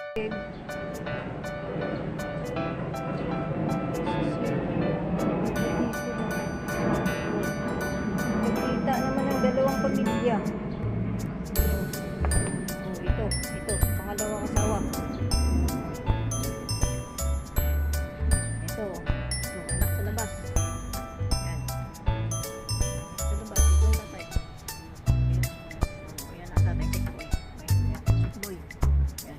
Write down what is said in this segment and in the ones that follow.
Nagkita naman ng dalawang pamilya. Ito, pangalawang asawa. Ito, anak sa labas. Yan. Sa labas, ito ang tatay. Ayan ang tatay kay Boy. Boy. Yan.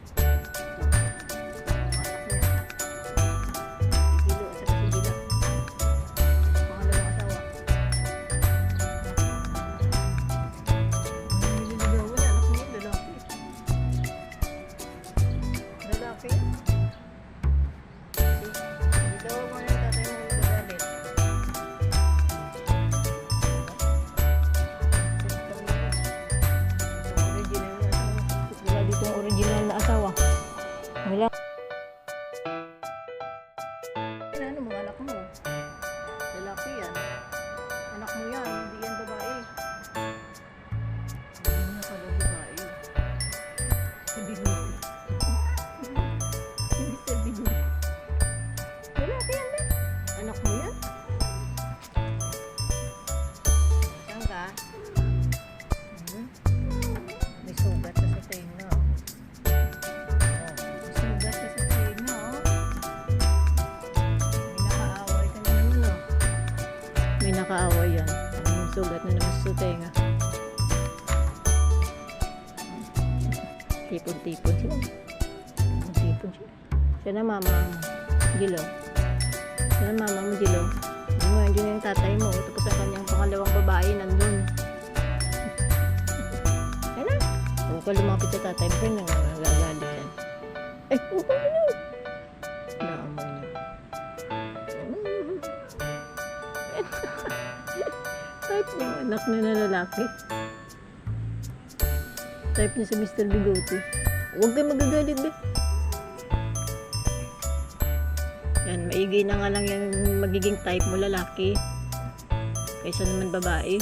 Original na asawa. Wala. Ano mga anak mo? Lalaki yan. Anak mo yan, hindi yan babae. Hindi na pala babae. Si Bigote. Si Mr. Bigote. Lalaki yan ba? Anak mo yan? Saan ka? May sugat na sa tenga. May nakaaway yan. Ang sugat na naman sa tenga. Tipon-tipon sila. Tipon siya. Siya na mama mo. Gilo. Siya na mama mo, Gilo. Hindi na yung tatay mo. Tapos ang kanyang pangalawang babae nandun. Kaya na. Huwag ka lumapit sa tatay mo. Kaya nangagalit yan. Ay, huwag ka na. Naamoy niya. Type niya anak na lalaki. Type niya sa Mr. Bigote. Huwag kayo magagalit ba? Yan, maigi na nga lang yung magiging type mo lalaki. Kaysa naman babae.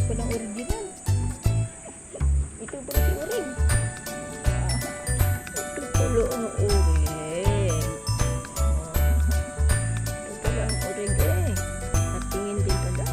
Walang original. Ito ba si Uring? Ito pala ang Uring. Ito pala ang Uring eh. Natingin din pala.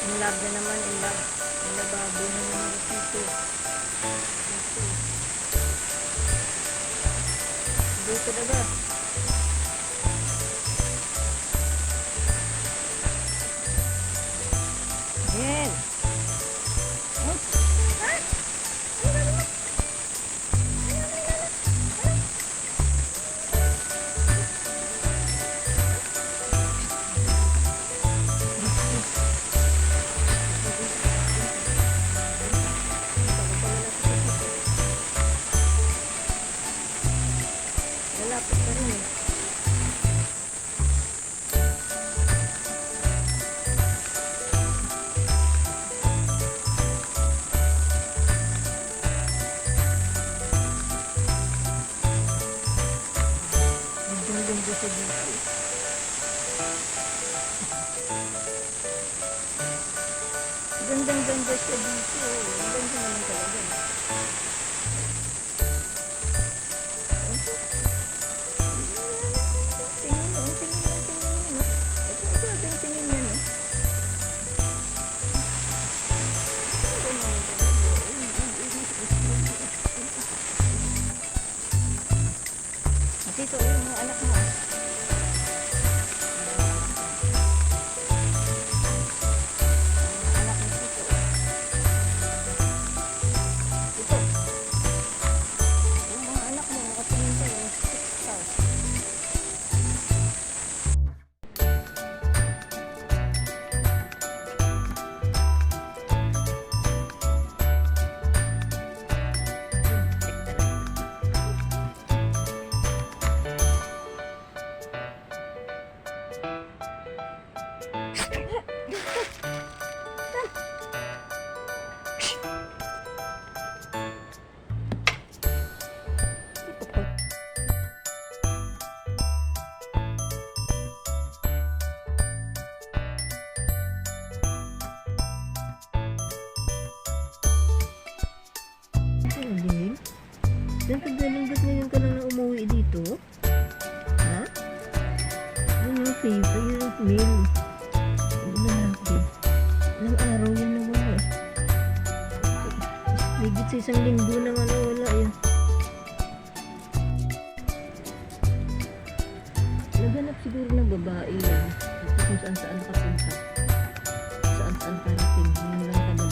In love na naman, in love. Nababo na naman dito. Dito na ba? Ayan. Malapit pa rin eh. ganda sa dito. Gandang-ganda siya dito. Ang ganda naman talaga. Tingin mo, tingin mo. Ito ating tingin niya, no? Dito, yung mga anak mo. Alin? Dan kagaling ba't ngayon ka lang na umuwi dito? Ha? Yun yung favor, yun yung mail. Yung lalaki. Ilang araw yan nawala eh. Higit sa 1 linggo na nga nawala yan. Naghanap siguro ng babae yan. Kung saan saan nakapunta. Saan saan parating. Yun lang